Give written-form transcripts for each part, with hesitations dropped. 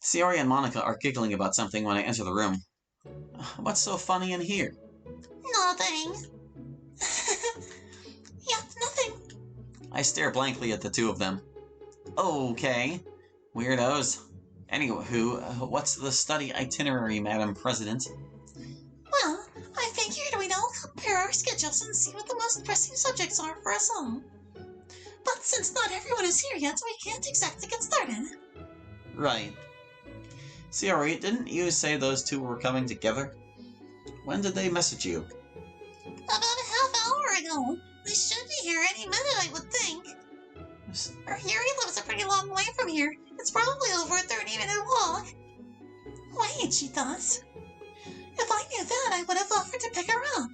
Sayori and Monica are giggling about something when I enter the room. What's so funny in here? Nothing. Yeah, nothing. I stare blankly at the two of them. Okay. Weirdos. Anywho, what's the study itinerary, Madam President? Well, I figured we'd all compare our schedules and see what the most pressing subjects are for us all. But since not everyone is here yet, we can't exactly get started. Right. Sayori, didn't you say those two were coming together? When did they message you? About a half hour ago. They should be here any minute, I would think. Yuri lives a pretty long way from here. It's probably over a 30-minute walk. Wait, she does. If I knew that, I would have offered to pick her up.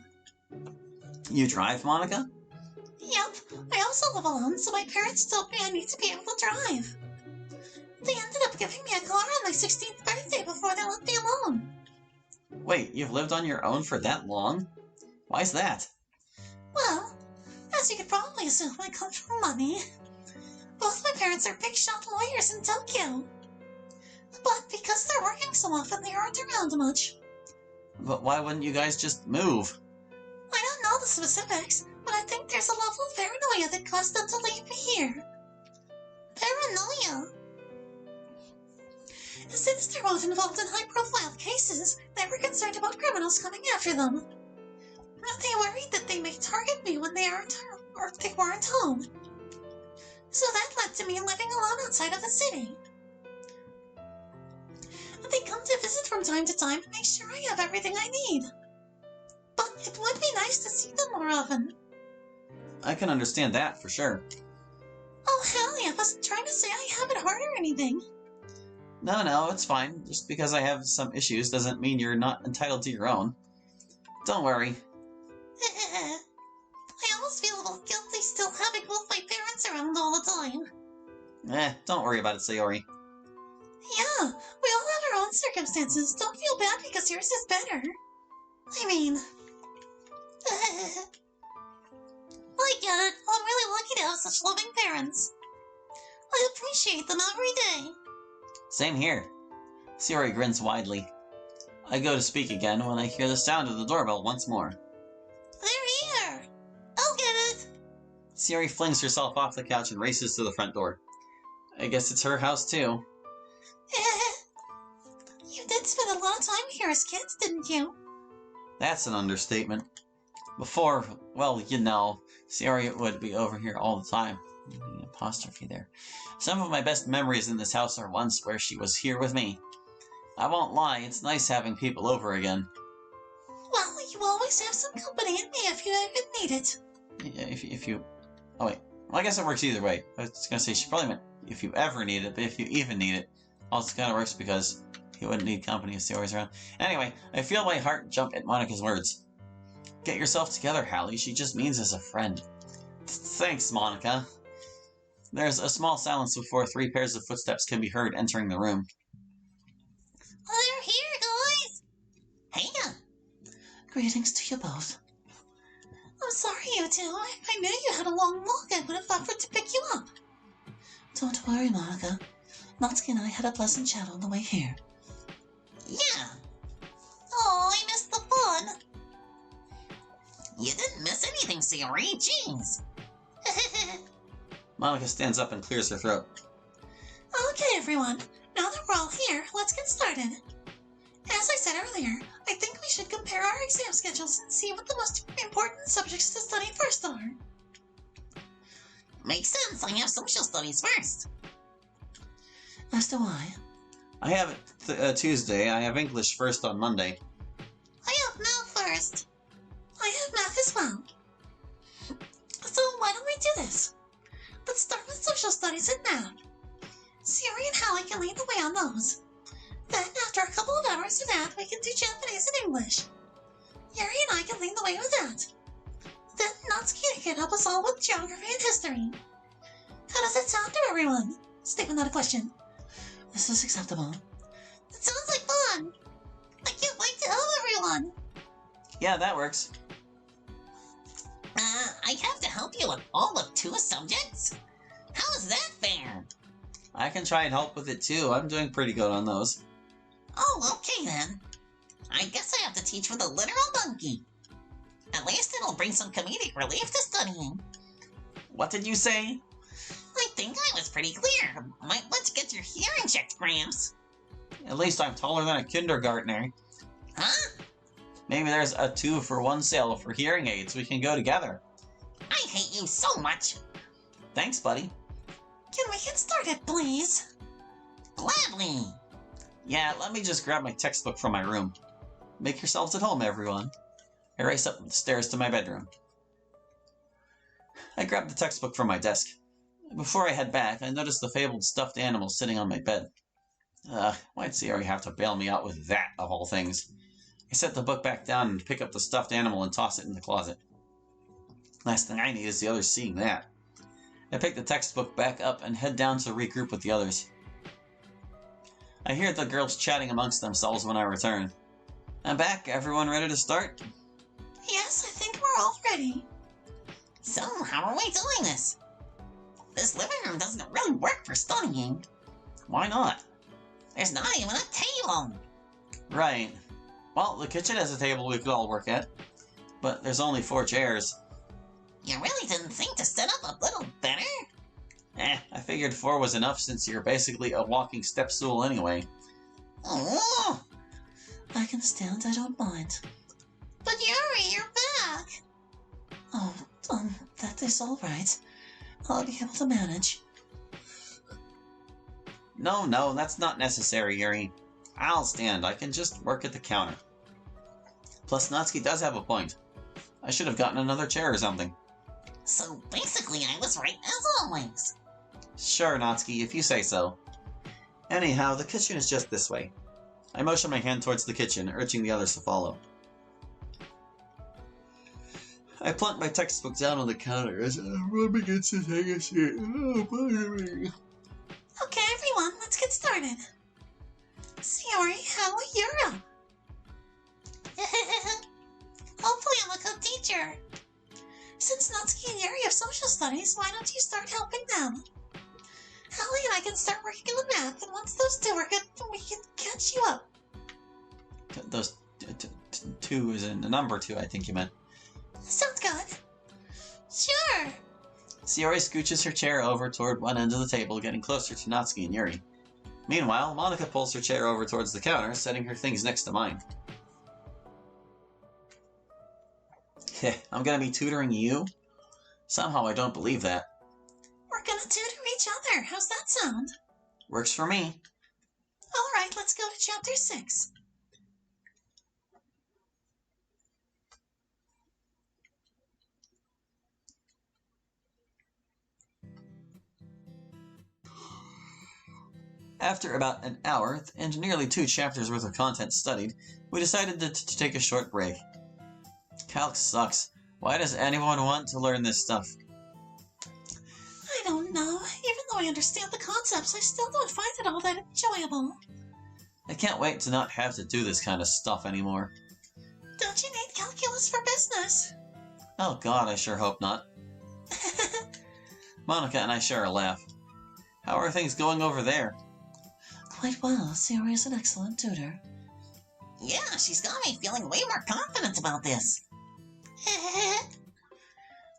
You drive, Monica? Yep, I also live alone, so my parents told me I need to be able to drive. They ended up giving me a car on my 16th birthday before they let me alone. Wait, you've lived on your own for that long? Why's that? Well, as you could probably assume, I come from money. Both my parents are big-shot lawyers in Tokyo. But because they're working so often, they aren't around much. But why wouldn't you guys just move? I don't know the specifics, but I think there's a level of paranoia that caused them to leave me here. Paranoia? Since they're both involved in high-profile cases, they were concerned about criminals coming after them. They worried that they may target me when they weren't home. So that led to me living alone outside of the city. They come to visit from time to time and make sure I have everything I need. But it would be nice to see them more often. I can understand that for sure. Oh, hell yeah, I wasn't trying to say I have it hard or anything. No, it's fine. Just because I have some issues doesn't mean you're not entitled to your own. Don't worry. I almost feel a little guilty still having both my parents around all the time. Don't worry about it, Sayori. Yeah, we all have our own circumstances. Don't feel bad because yours is better. I mean... I get it. I'm really lucky to have such loving parents. I appreciate them every day. Same here. Sayori grins widely. I go to speak again when I hear the sound of the doorbell once more. They're here! I'll get it! Sayori flings herself off the couch and races to the front door. I guess it's her house too. You did spend a lot of time here as kids, didn't you? That's an understatement. Before, well, you know, Sayori would be over here all the time. The apostrophe there. Some of my best memories in this house are ones where she was here with me. I won't lie, it's nice having people over again. Well, you always have some company in me if you even need it. Yeah, if you... Oh wait, well, I guess it works either way. I was gonna say, she probably meant if you ever need it, but if you even need it, also kinda works because you wouldn't need company if Sayori's around. Anyway, I feel my heart jump at Monica's words. Get yourself together, Hallie, she just means as a friend. Thanks, Monica. There's a small silence before 3 pairs of footsteps can be heard entering the room. They're here, guys! Hey! Greetings to you both. I'm sorry, you two. If I knew you had a long walk, I would have offered to pick you up. Don't worry, Monica. Natsuki and I had a pleasant chat on the way here. Yeah. Oh, I missed the fun. You didn't miss anything, Sayori. Jeez. Monica stands up and clears her throat. Okay, everyone. Now that we're all here, let's get started. As I said earlier, I think we should compare our exam schedules and see what the most important subjects to study first are. Makes sense. I have social studies first. As do I. I have Tuesday. I have English first on Monday. I have math first. I have math as well. So why don't we do this? Let's start with social studies and math. Sayori and Hallie can lead the way on those. Then, after a couple of hours of that, we can do Japanese and English. Yuri and I can lead the way with that. Then, Natsuki can help us all with geography and history. How does that sound to everyone? Statement, not a question. This is acceptable. That sounds like fun! I can't wait to help everyone! Yeah, that works. I have to help you with all of 2 subjects? How is that fair? I can try and help with it too. I'm doing pretty good on those. Oh, okay then. I guess I have to teach with a literal donkey. At least it'll bring some comedic relief to studying. What did you say? I think I was pretty clear. Let's get your hearing checked, Gramps. At least I'm taller than a kindergartner. Huh? Maybe there's a 2-for-1 sale for hearing aids. We can go together. I hate you so much. Thanks, buddy. Can we get started, please? Gladly. Yeah, let me just grab my textbook from my room. Make yourselves at home, everyone. I race up the stairs to my bedroom. I grab the textbook from my desk. Before I head back, I notice the fabled stuffed animal sitting on my bed. Why'd Sayori have to bail me out with that, of all things? I set the book back down and pick up the stuffed animal and toss it in the closet. Last thing I need is the others seeing that. I pick the textbook back up and head down to regroup with the others. I hear the girls chatting amongst themselves when I return. I'm back. Everyone ready to start? Yes, I think we're all ready. So, how are we doing this? This living room doesn't really work for studying. Why not? There's not even a table. Right. Well, the kitchen has a table we could all work at. But there's only 4 chairs. You really didn't think to set up a little better? I figured 4 was enough since you're basically a walking step stool anyway. Oh! I can stand, I don't mind. But Yuri, you're back! Oh, that is all right. I'll be able to manage. No, that's not necessary, Yuri. I'll stand. I can just work at the counter. Plus, Natsuki does have a point. I should have gotten another chair or something. So basically, I was right as always. Sure, Natsuki, if you say so. Anyhow, the kitchen is just this way. I motion my hand towards the kitchen, urging the others to follow. I plunk my textbook down on the counter as I'm rubbing against the take a seat. Oh, bother me. Okay, everyone, let's get started. Sayori, how are you? Hopefully I'm a good teacher. Since Natsuki and Yuri have social studies, why don't you start helping them? Hallie and I can start working on math, and once those 2 are good, we can catch you up. Those 2 is in the number 2, I think you meant. Sounds good. Sure. Sayori scooches her chair over toward one end of the table, getting closer to Natsuki and Yuri. Meanwhile, Monica pulls her chair over towards the counter, setting her things next to mine. Heh, I'm gonna be tutoring you? Somehow I don't believe that. We're gonna tutor each other. How's that sound? Works for me. Alright, let's go to chapter 6. After about an hour and nearly 2 chapters worth of content studied, we decided to take a short break. Calc sucks. Why does anyone want to learn this stuff? I don't know. Even though I understand the concepts, I still don't find it all that enjoyable. I can't wait to not have to do this kind of stuff anymore. Don't you need calculus for business? Oh god, I sure hope not. Monica and I share a laugh. How are things going over there? Quite well. Sayori is an excellent tutor. Yeah, she's got me feeling way more confident about this.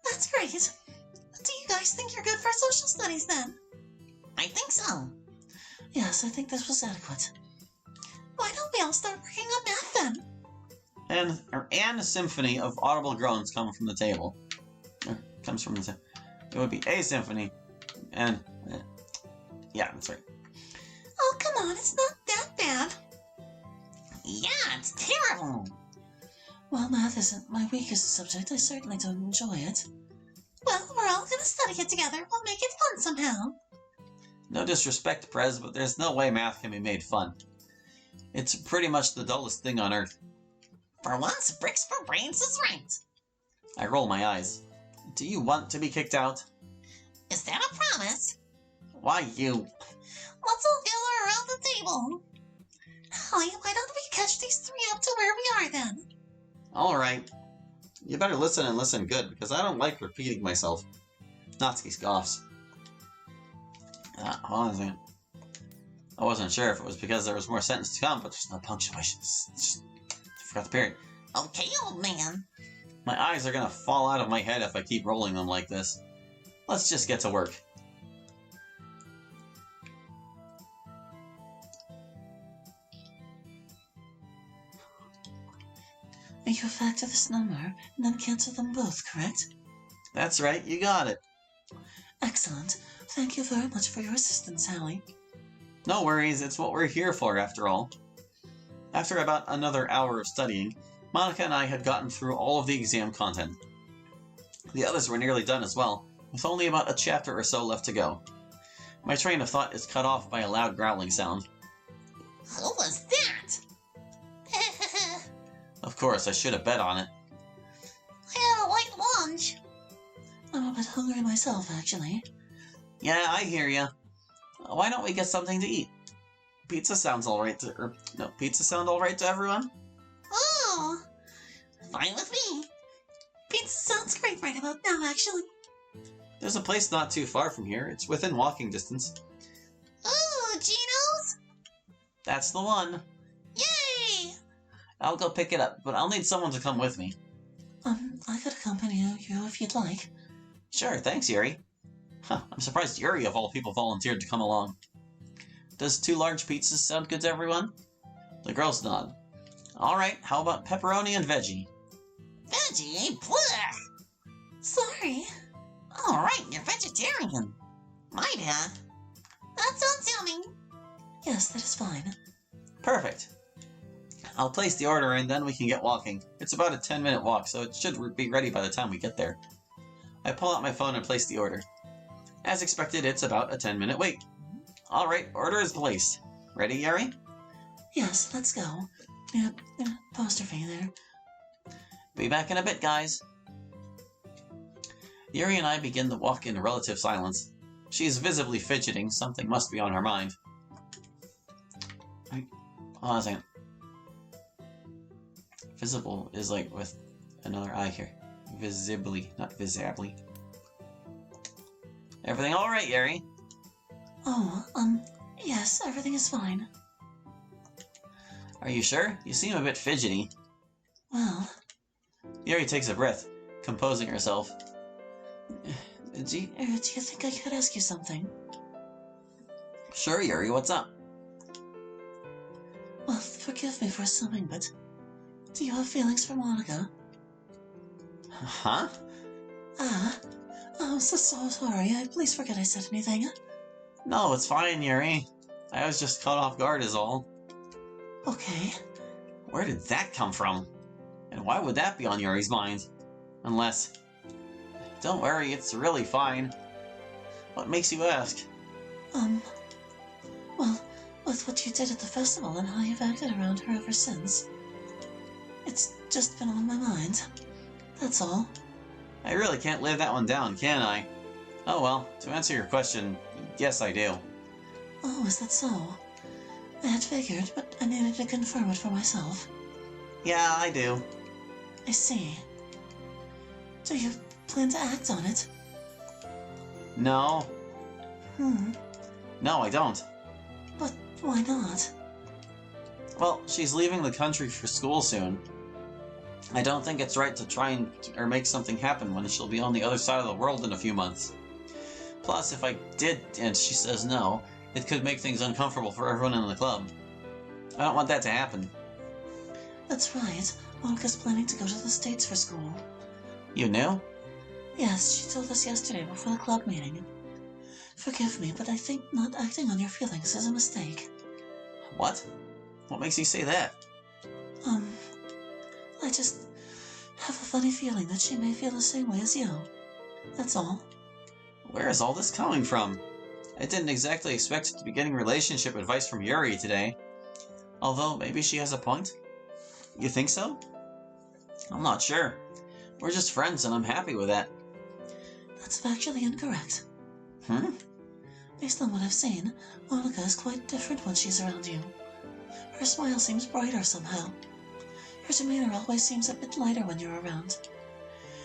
That's great. Do you guys think you're good for social studies then? I think so. Yes, I think this was adequate. Why don't we all start working on math then? And a symphony of audible groans come from the table. Comes from the table. It would be a symphony. And, yeah, that's right. Oh, come on, it's not that bad. Yeah, it's terrible. While math isn't my weakest subject, I certainly don't enjoy it. Well, we're all gonna study it together. We'll make it fun somehow. No disrespect, Prez, but there's no way math can be made fun. It's pretty much the dullest thing on Earth. For once, bricks for brains is right. I roll my eyes. Do you want to be kicked out? Is that a promise? Why you? Let's all gather around the table. Holly, why don't we catch these 3 up to where we are then? Alright. You better listen and listen good, because I don't like repeating myself. Natsuki scoffs. Hold on a second. I wasn't sure if it was because there was more sentence to come, but there's no punctuation. I forgot the period. Okay, old man. My eyes are gonna fall out of my head if I keep rolling them like this. Let's just get to work. You factor this number and then cancel them both, correct? That's right, you got it. Excellent. Thank you very much for your assistance, Hallie. No worries, it's what we're here for after all. After about another hour of studying, Monica and I had gotten through all of the exam content. The others were nearly done as well, with only about a chapter or so left to go. My train of thought is cut off by a loud growling sound. Who was that? Of course, I should have bet on it. I had a light lunch. I'm a bit hungry myself, actually. Yeah, I hear ya. Why don't we get something to eat? Pizza sounds alright to... pizza sound alright to everyone? Oh, fine with me. Pizza sounds great right about now, actually. There's a place not too far from here. It's within walking distance. Ooh, Gino's? That's the one. Yay! I'll go pick it up, but I'll need someone to come with me. I could accompany you if you'd like. Sure, thanks, Yuri. Huh, I'm surprised Yuri, of all people, volunteered to come along. Does 2 large pizzas sound good to everyone? The girls nod. Alright, how about pepperoni and veggie? Veggie? Blech! Sorry. Alright, you're vegetarian. My bad. That sounds yummy. Yes, that is fine. Perfect. I'll place the order and then we can get walking. It's about a 10-minute walk, so it should be ready by the time we get there. I pull out my phone and place the order. As expected, it's about a 10-minute wait. Alright, order is placed. Ready, Yuri? Yes, let's go. Yep, apostrophe there. Be back in a bit, guys. Yuri and I begin the walk in relative silence. She's visibly fidgeting. Something must be on her mind. Hold on a second. Visible is like with another I here. Visibly, not visibly. Everything alright, Yuri? Oh, yes, everything is fine. Are you sure? You seem a bit fidgety. Well... Yuri takes a breath, composing herself. Do you think I could ask you something? Sure, Yuri, what's up? Well, forgive me for assuming, but... do you have feelings for Monica? Huh? I'm so sorry. Please forget I said anything. No, it's fine, Yuri. I was just caught off guard is all. Okay. Where did that come from? And why would that be on Yuri's mind? Unless... Don't worry, it's really fine. What makes you ask? Well, with what you did at the festival and how you've acted around her ever since. It's just been on my mind. That's all. I really can't live that one down, can I? Oh well, to answer your question, yes I do. Oh, is that so? I had figured, but I needed to confirm it for myself. Yeah, I do. I see. Do you plan to act on it? No. No, I don't. But why not? Well, she's leaving the country for school soon. I don't think it's right to try or make something happen when she'll be on the other side of the world in a few months. Plus, if I did and she says no, it could make things uncomfortable for everyone in the club. I don't want that to happen. That's right. Monica's planning to go to the States for school. You knew? Yes, she told us yesterday before the club meeting. Forgive me, but I think not acting on your feelings is a mistake. What? What makes you say that? I just have a funny feeling that she may feel the same way as you. That's all. Where is all this coming from? I didn't exactly expect to be getting relationship advice from Yuri today. Although, maybe she has a point? You think so? I'm not sure. We're just friends and I'm happy with that. That's factually incorrect. Based on what I've seen, Monica is quite different when she's around you. Her smile seems brighter somehow. Her demeanor always seems a bit lighter when you're around.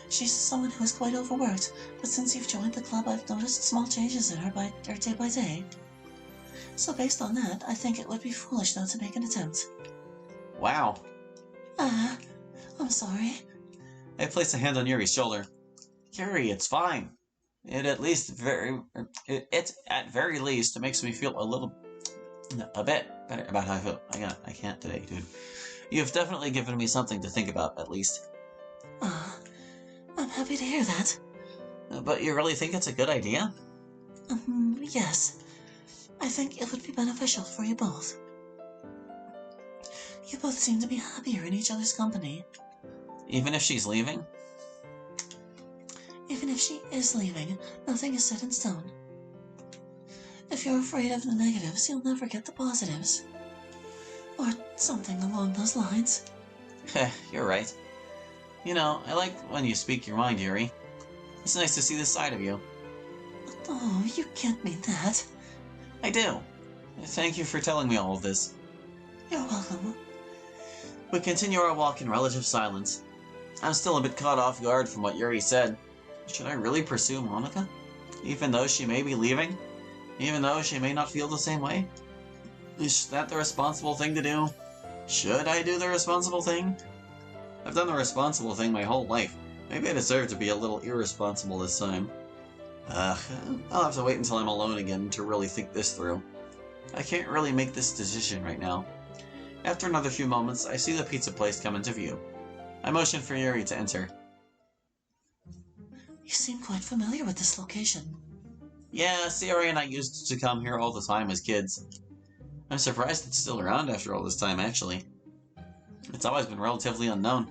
She's someone who is quite overworked, but since you've joined the club I've noticed small changes in her day by day. So based on that, I think it would be foolish not to make an attempt. Wow. I'm sorry. I place a hand on Yuri's shoulder. Yuri, it's fine. It at very least makes me feel a bit better about how I feel. I can't today, dude. You've definitely given me something to think about, at least. I'm happy to hear that. But you really think it's a good idea? Yes. I think it would be beneficial for you both. You both seem to be happier in each other's company. Even if she's leaving? Even if she is leaving, nothing is set in stone. If you're afraid of the negatives, you'll never get the positives. Or something along those lines. Heh, you're right. You know, I like when you speak your mind, Yuri. It's nice to see this side of you. Oh, you can't mean that. I do. Thank you for telling me all of this. You're welcome. We continue our walk in relative silence. I'm still a bit caught off guard from what Yuri said. Should I really pursue Monica? Even though she may be leaving? Even though she may not feel the same way? Is that the responsible thing to do? Should I do the responsible thing? I've done the responsible thing my whole life. Maybe I deserve to be a little irresponsible this time. I'll have to wait until I'm alone again to really think this through. I can't really make this decision right now. After another few moments, I see the pizza place come into view. I motion for Yuri to enter. You seem quite familiar with this location. Yeah, Sayori and I used to come here all the time as kids. I'm surprised it's still around after all this time, actually. It's always been relatively unknown.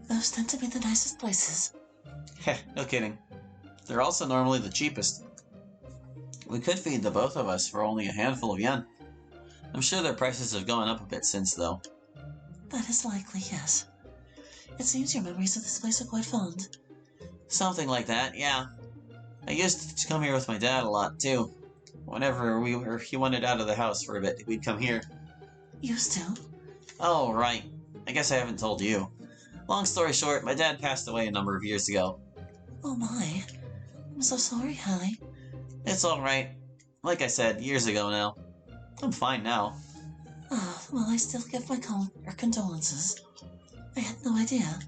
Those tend to be the nicest places. Heh, no kidding. They're also normally the cheapest. We could feed the both of us for only a handful of yen. I'm sure their prices have gone up a bit since, though. That is likely, yes. It seems your memories of this place are quite fond. Something like that, yeah. I used to come here with my dad a lot, too. Whenever he wanted out of the house for a bit, we'd come here. Used to? Oh, right. I guess I haven't told you. Long story short, my dad passed away a number of years ago. Oh my. I'm so sorry, Hallie. It's alright. Like I said, years ago now. I'm fine now. Well, I still give my condolences. I had no idea.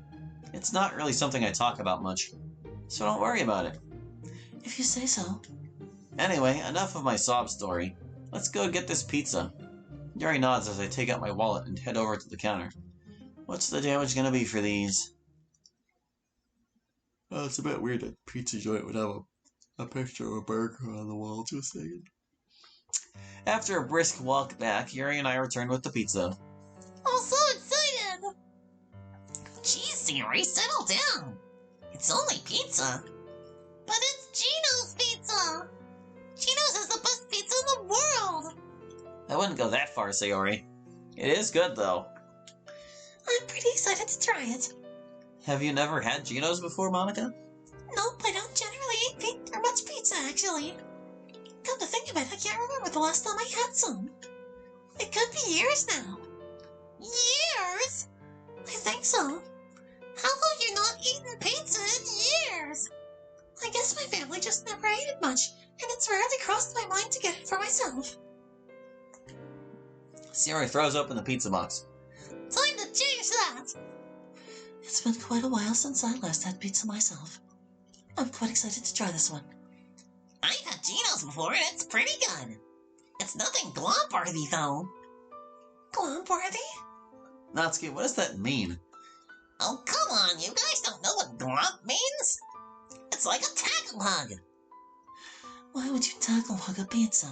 It's not really something I talk about much, so don't worry about it. If you say so. Anyway, enough of my sob story. Let's go get this pizza. Yuri nods as I take out my wallet and head over to the counter. What's the damage gonna be for these? Oh, it's a bit weird that pizza joint would have a picture of a burger on the wall. Just saying. After a brisk walk back, Yuri and I return with the pizza. I'm so excited! Jeez, Yuri, settle down. It's only pizza. But it's Gino's pizza! Gino's is the best pizza in the world! I wouldn't go that far, Sayori. It is good, though. I'm pretty excited to try it. Have you never had Gino's before, Monica? Nope, I don't generally eat much pizza, actually. Come to think of it, I can't remember the last time I had some. It could be years now. Years? I think so. How have you not eaten pizza in years? I guess my family just never ate it much, and it's rarely crossed my mind to get it for myself. Sayori throws open the pizza box. Time to change that! It's been quite a while since I last had pizza myself. I'm quite excited to try this one. I've had Gino's before and it's pretty good. It's nothing glomp-worthy though. Glomp-worthy? Natsuki, what does that mean? Oh, come on, you guys don't know what glomp means? It's like a tackle hug. Why would you tackle hug a pizza?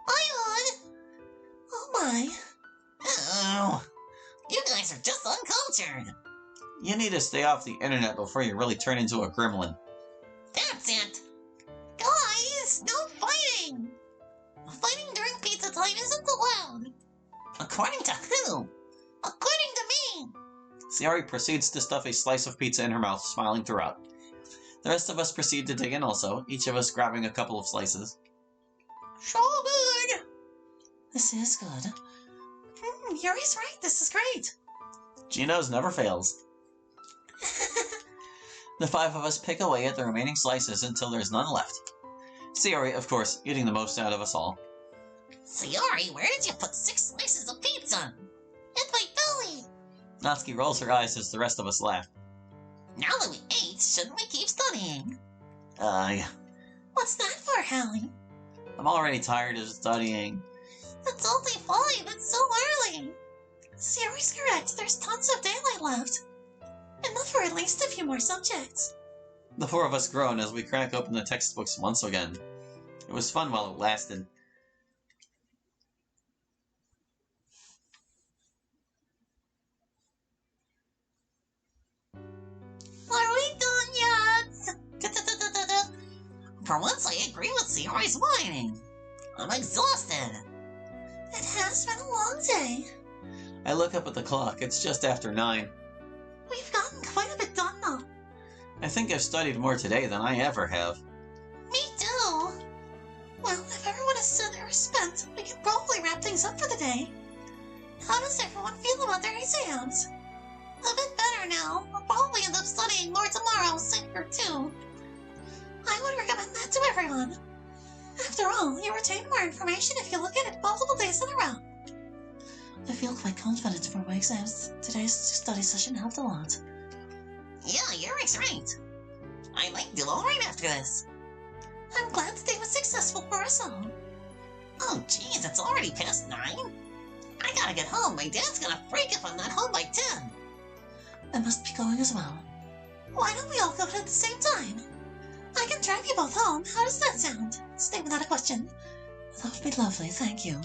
I would. Oh my. Oh, you guys are just uncultured. You need to stay off the internet before you really turn into a gremlin. That's it. Guys, no fighting. Fighting during pizza time isn't allowed. According to who? According to me. Sayori proceeds to stuff a slice of pizza in her mouth, smiling throughout. The rest of us proceed to dig in also, each of us grabbing a couple of slices. So good. This is good. Yuri's right, this is great. Gino's never fails. The five of us pick away at the remaining slices until there's none left. Sayori, of course, eating the most out of us all. Sayori, where did you put 6 slices of pizza? In my belly. Natsuki rolls her eyes as the rest of us laugh. Now that we ate, shouldn't we keep studying? Yeah. What's that for, Hallie? I'm already tired of studying. It's only 5, it's so early. Sayori's correct, there's tons of daylight left. Enough for at least a few more subjects. The four of us groan as we crack open the textbooks once again. It was fun while it lasted. Are we done yet? For once I agree with Sayori's whining. I'm exhausted. It has been a long day. I look up at the clock. It's just after 9. We've gotten quite a bit done though. I think I've studied more today than I ever have. Me too. Well, if everyone is said or spent, we can probably wrap things up for the day. How does everyone feel about their exams? A bit better now. I'll probably end up studying more tomorrow, same here too. I would recommend that to everyone. After all, you retain more information if you look at it multiple days in a row. I feel quite confident for my exams. Today's study session helped a lot. Yeah, Yuri's right. I might do alright after this. I'm glad the day was successful for us all. Oh jeez, it's already past 9? I gotta get home. My dad's gonna freak if I'm not home by 10. I must be going as well. Why don't we all go at the same time? I can drive you both home. How does that sound? Stay without a question. That would be lovely, thank you.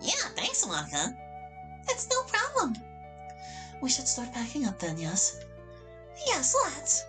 Yeah, thanks, Monica. It's no problem. We should start packing up then, yes? Yes, let's.